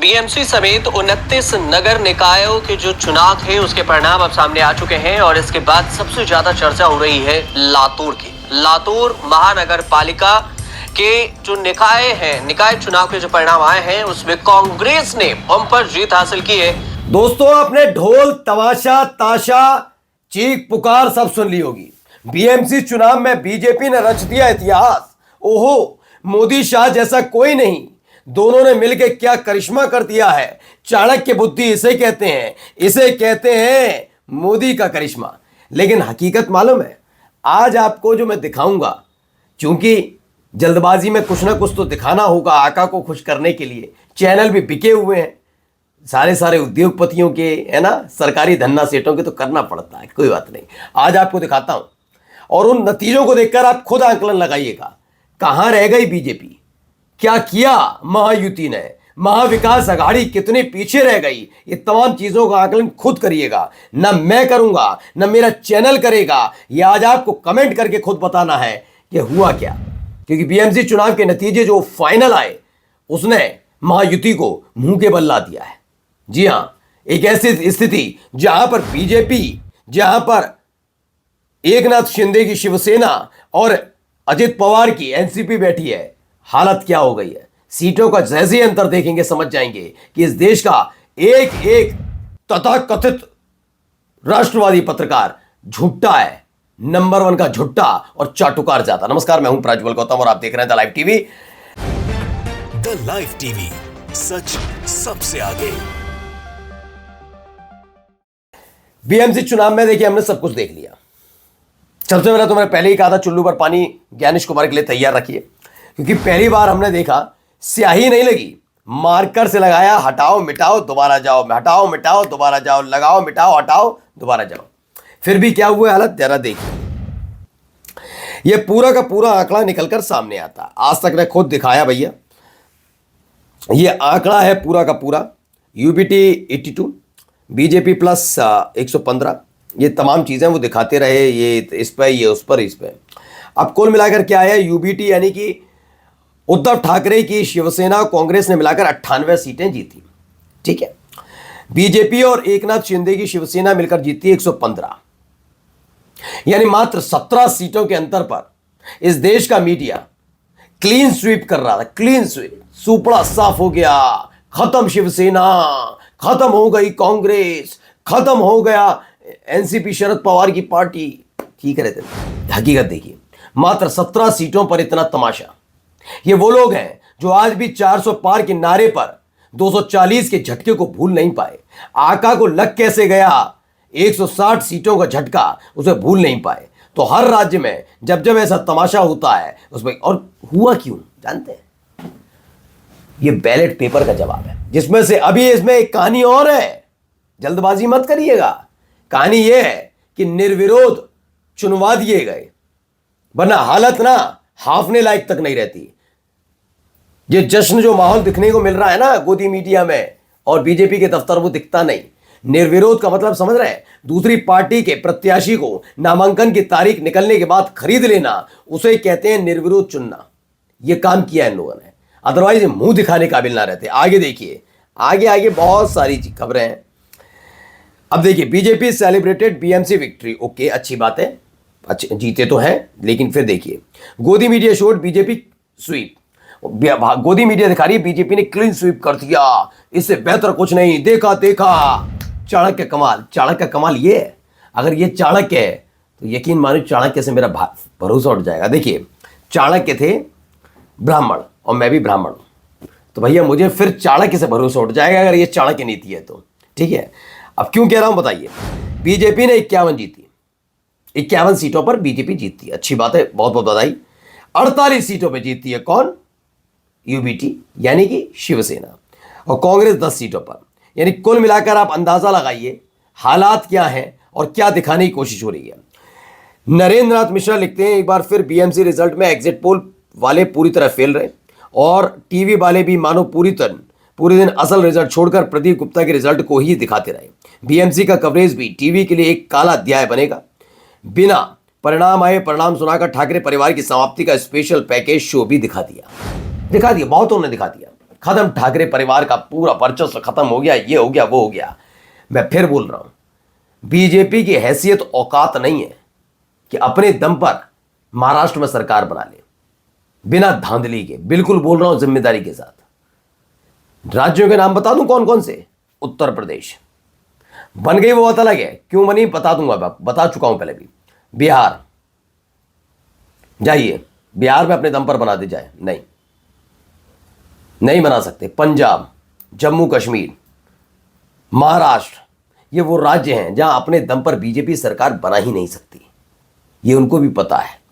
BMC समेत 29 नगर निकायों के जो चुनाव थे उसके परिणाम अब सामने आ चुके हैं और इसके बाद सबसे ज्यादा चर्चा हो रही है लातूर की। लातूर महानगर पालिका के जो निकाय चुनाव के जो परिणाम आए हैं उसमें कांग्रेस ने बम्पर जीत हासिल की है। दोस्तों, आपने ढोल तमाशा ताशा चीख पुकार सब सुन ली होगी। बीएमसी चुनाव में बीजेपी ने रच दिया इतिहास। ओहो, मोदी शाह जैसा कोई नहीं। दोनों ने मिलकर क्या करिश्मा कर दिया है। चाणक्य बुद्धि इसे कहते हैं, इसे कहते हैं मोदी का करिश्मा। लेकिन हकीकत मालूम है, आज आपको जो मैं दिखाऊंगा, क्योंकि जल्दबाजी में कुछ ना कुछ तो दिखाना होगा आका को खुश करने के लिए। चैनल भी बिके हुए हैं सारे उद्योगपतियों के, है ना, सरकारी धन्ना सेठों के, तो करना पड़ता है। कोई बात नहीं, आज आपको दिखाता हूं और उन नतीजों को देखकर आप खुद आंकलन लगाइएगा। कहां रह गई बीजेपी, क्या किया महायुति ने, महाविकास आघाड़ी कितने पीछे रह गई, ये तमाम चीजों का आकलन खुद करिएगा। ना मैं करूंगा, ना मेरा चैनल करेगा। ये आज आपको कमेंट करके खुद बताना है कि हुआ क्या। क्योंकि बीएमसी चुनाव के नतीजे जो फाइनल आए उसने महायुति को मुंह के बल ला दिया है। जी हां, एक ऐसी स्थिति जहां पर बीजेपी, जहां पर एकनाथ शिंदे की शिवसेना और अजित पवार की एनसीपी बैठी है, हालत क्या हो गई है। सीटों का जैसे अंतर देखेंगे समझ जाएंगे कि इस देश का एक एक तथाकथित राष्ट्रवादी पत्रकार झुट्टा है, नंबर 1 का झुट्टा और चाटुकार ज्यादा। नमस्कार, मैं हूं प्रज्वल गौतम और आप देख रहे हैं the live TV. The live TV, सच सबसे आगे। बीएमसी चुनाव में देखिए, हमने सब कुछ देख लिया। सबसे पहले तो मैंने पहले ही कहा था, चुल्लू पर पानी ज्ञानेश कुमार के लिए तैयार रखिए, क्योंकि पहली बार हमने देखा स्याही नहीं लगी, मार्कर से लगाया, हटाओ मिटाओ दोबारा जाओ, हटाओ मिटाओ दोबारा जाओ, लगाओ मिटाओ हटाओ दोबारा जाओ। फिर भी क्या हुआ हालत जरा देखिए। यह पूरा का पूरा आंकड़ा निकलकर सामने आता। आज तक ने खुद दिखाया भैया, यह आंकड़ा है पूरा का पूरा। यूबीटी 82, बीजेपी प्लस 115, ये तमाम चीजें वो दिखाते रहे, ये इस पर, ये उस पर, इस पर। अब कुल मिलाकर क्या है, यूबीटी यानी कि उद्धव ठाकरे की शिवसेना कांग्रेस ने मिलाकर 98 सीटें जीती। ठीक है, बीजेपी और एकनाथ शिंदे की शिवसेना मिलकर जीती 115, यानी मात्र 17 सीटों के अंतर पर इस देश का मीडिया क्लीन स्वीप कर रहा था। क्लीन स्वीप, सुपड़ा साफ हो गया, खत्म शिवसेना, खत्म हो गई कांग्रेस, खत्म हो गया एनसीपी शरद पवार की पार्टी। ठीक है, हकीकत देखिए, मात्र 17 सीटों पर इतना तमाशा। ये वो लोग हैं जो आज भी 400 पार के नारे पर 240 के झटके को भूल नहीं पाए। आका को लग कैसे गया 160 सीटों का झटका, उसे भूल नहीं पाए। तो हर राज्य में जब जब ऐसा तमाशा होता है उसमें, और हुआ क्यों जानते हैं, ये बैलेट पेपर का जवाब है, जिसमें से अभी इसमें एक कहानी और है, जल्दबाजी मत करिएगा। कहानी यह है कि निर्विरोध चुनवा दिए गए, वरना हालत ना हाफने लायक तक नहीं रहती। ये जश्न जो माहौल दिखने को मिल रहा है ना गोदी मीडिया में और बीजेपी के दफ्तर, वो दिखता नहीं। निर्विरोध का मतलब समझ रहे हैं, दूसरी पार्टी के प्रत्याशी को नामांकन की तारीख निकलने के बाद खरीद लेना, उसे कहते हैं निर्विरोध चुनना। यह काम किया इन लोगों ने, अदरवाइज मुंह दिखाने काबिल ना रहते। आगे देखिए, आगे आगे बहुत सारी खबरें हैं। अब देखिए, BJP celebrated BMC victory. Okay, अच्छी बात है, अच्छे जीते तो हैं, लेकिन फिर देखिए, गोदी मीडिया शोड बीजेपी स्वीप। गोदी मीडिया दिखा रही है बीजेपी ने क्लीन स्वीप कर दिया, इससे बेहतर कुछ नहीं। देखा चाणक्य कमाल। चाणक्य कमाल ये है, अगर ये चाणक्य है तो यकीन मानो चाणक्य से मेरा भरोसा उठ जाएगा। देखिए, चाणक्य थे ब्राह्मण और मैं भी ब्राह्मण हूं, तो भैया मुझे फिर चाणक्य से भरोसा उठ जाएगा अगर ये चाणक्य नीति है तो। ठीक है, अब क्यों कह रहा हूं बताइए। बीजेपी ने 51 जीती, 51 सीटों पर बीजेपी जीतती है, अच्छी बात है, बहुत बहुत बधाई। 48 सीटों पर जीतती है कौन, यूबीटी यानी कि शिवसेना, और कांग्रेस 10 सीटों पर। यानी कुल मिलाकर आप अंदाजा लगाइए हालात क्या हैं और क्या दिखाने की कोशिश हो रही है। नरेंद्र नाथ मिश्रा लिखते हैं, एक बार फिर बीएमसी रिजल्ट में एग्जिट पोल वाले पूरी तरह फेल रहे और टीवी वाले भी मानो पूरे दिन असल रिजल्ट छोड़कर प्रदीप गुप्ता के रिजल्ट को ही दिखाते रहे। बीएमसी का कवरेज भी टीवी के लिए एक काला अध्याय बनेगा। बिना परिणाम आए परिणाम सुनाकर ठाकरे परिवार की समाप्ति का स्पेशल पैकेज शो भी दिखा दिया, बहुतों ने दिखा दिया। खत्म, ठाकरे परिवार का पूरा वर्चस्व खत्म हो गया, ये हो गया, वो हो गया। मैं फिर बोल रहा हूं, बीजेपी की हैसियत औकात नहीं है कि अपने दम पर महाराष्ट्र में सरकार बना ले, बिना धांधली के। बिल्कुल बोल रहा हूं जिम्मेदारी के साथ। राज्यों के नाम बता दूं कौन कौन से? उत्तर प्रदेश बन गई, वो बात अलग है, क्यों बनी बता दूंगा, बता चुका हूं पहले भी। बिहार जाइए, बिहार में अपने दम पर बना दी जाए, नहीं बना सकते। पंजाब, जम्मू कश्मीर, महाराष्ट्र, ये वो राज्य हैं जहां अपने दम पर बीजेपी सरकार बना ही नहीं सकती, ये उनको भी पता है।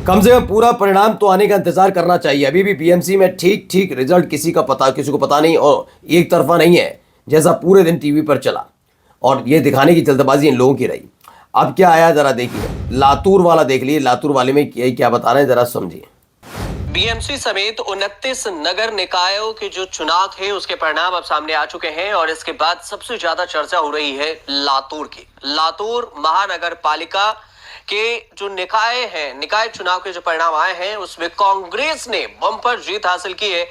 कम से कम पूरा परिणाम तो आने का इंतजार करना चाहिए। अभी भी बीएमसी में ठीक रिजल्ट किसी को पता नहीं, और एक तरफा नहीं है जैसा पूरे दिन टीवी पर चला, और ये दिखाने की जल्दबाजी इन लोगों की रही। अब क्या आया जरा देखिए, लातूर वाला देख लिए, लातूर वाले में क्या बता रहे हैं जरा समझिए। बीएमसी समेत 29 नगर निकायों के जो चुनाव थे उसके परिणाम अब सामने आ चुके हैं, और इसके बाद सबसे ज्यादा चर्चा हो रही है लातूर की। लातूर महानगर पालिका के जो निकाय चुनाव के जो परिणाम आए हैं उसमें कांग्रेस ने बम्पर जीत हासिल की है।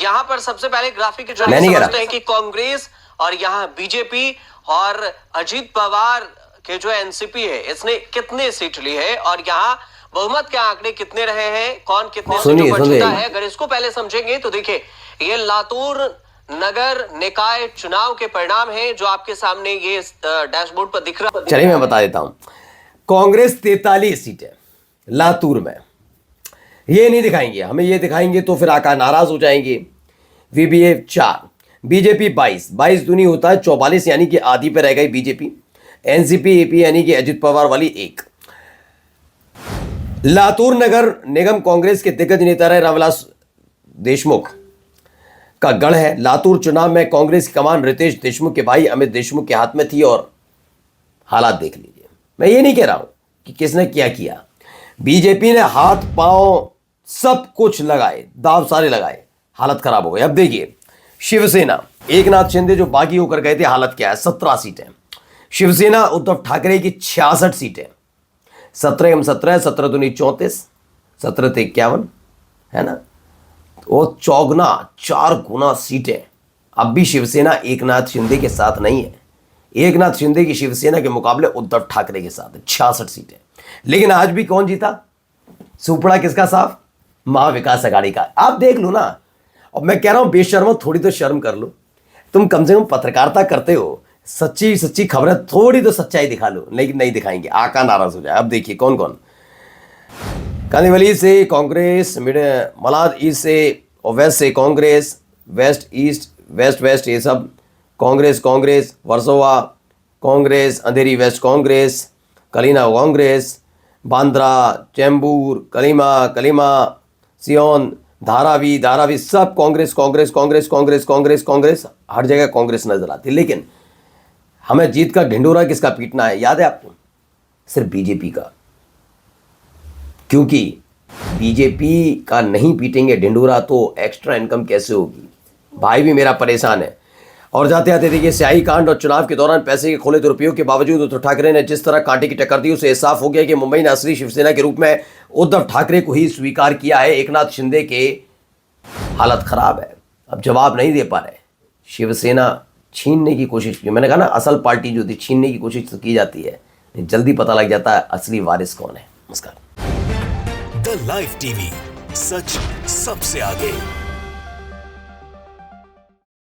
यहाँ पर सबसे पहले ग्राफिक के जरिए समझते हैं कि कांग्रेस और यहाँ बीजेपी और अजीत पवार के जो एनसीपी है इसने कितने सीट ली है, और यहाँ बहुमत के आंकड़े कितने रहे हैं, कौन कितने सीटों पर जीता है। अगर इसको पहले समझेंगे तो देखिए, ये लातूर नगर निकाय चुनाव के परिणाम हैं जो आपके सामने ये डैशबोर्ड पर दिख रहा है। चलिए मैं बता देता हूं, कांग्रेस 43 सीटें लातूर में, ये नहीं दिखाएंगे हमें, ये दिखाएंगे तो फिर आका नाराज हो जाएंगे। वीबीए 4, बीजेपी 22 दूनी होता है 44, यानी कि आधी पे रह गई बीजेपी। एनसीपी एपी यानी कि अजित पवार वाली 1। लातूर नगर निगम कांग्रेस के दिग्गज नेता रहे रामविलास देशमुख का गढ़ है। लातूर चुनाव में कांग्रेस की कमान रितेश देशमुख के भाई अमित देशमुख के हाथ में थी, और हालात देख लीजिए। मैं ये नहीं कह रहा हूं कि किसने क्या किया, बीजेपी ने हाथ पांव सब कुछ लगाए, दाव सारे लगाए, हालत खराब हो गई। अब देखिए, शिवसेना एकनाथ शिंदे जो बागी होकर गए थे, हालत क्या है? 17 सीटें। शिवसेना उद्धव ठाकरे की 66 सीटें, 17 17, 17 दूनी 34, 17 ते 51, है ना, वो चौगुना 4 गुना सीटें। अब भी शिवसेना एकनाथ शिंदे के साथ नहीं है, एकनाथ शिंदे की शिवसेना के मुकाबले उद्धव ठाकरे के साथ 66 सीटें। लेकिन आज भी कौन जीता? सुपड़ा किसका साफ? महाविकास अघाड़ी का। आप देख लो ना, और मैं कह रहा हूं बेशर्मो थोड़ी तो शर्म कर लो, तुम कम से कम पत्रकारिता करते हो, सच्ची खबरें थोड़ी तो सच्चाई दिखा लो, लेकिन नहीं दिखाएंगे, आका नाराज हो जाए। अब देखिए कौन कौन, कांदिवली से कांग्रेस, मलाड ईस्ट से और वेस्ट से कांग्रेस, वेस्ट ईस्ट वेस्ट ये सब कांग्रेस, वर्सोवा कांग्रेस, अंधेरी वेस्ट कांग्रेस, कलीना कांग्रेस, बांद्रा, चेंबूर, कलीमा, सियोन, धारावी सब कांग्रेस, हर जगह कांग्रेस नजर आती। लेकिन हमें जीत का ढिंडोरा किसका पीटना है याद है आपको? सिर्फ बीजेपी का, क्योंकि बीजेपी का नहीं पीटेंगे ढिंडोरा तो एक्स्ट्रा इनकम कैसे होगी? भाई भी मेरा परेशान है। और जाते आते देखिए, स्याही कांड और चुनाव के दौरान पैसे के खोले दुरुपयोग के बावजूद उद्धव ठाकरे ने जिस तरह कांटे की टक्कर दी, उसे साफ हो गया कि मुंबई ने असली शिवसेना के रूप में उद्धव ठाकरे को ही स्वीकार किया है। एकनाथ शिंदे के हालत खराब है, अब जवाब नहीं दे पा रहे। शिवसेना छीनने की कोशिश की, मैंने कहा ना, असल पार्टी जो थी छीनने की कोशिश तो की जाती है, जल्दी पता लग जाता है असली वारिस कौन है। नमस्कार। द लाइव टीवी, सच सबसे आगे।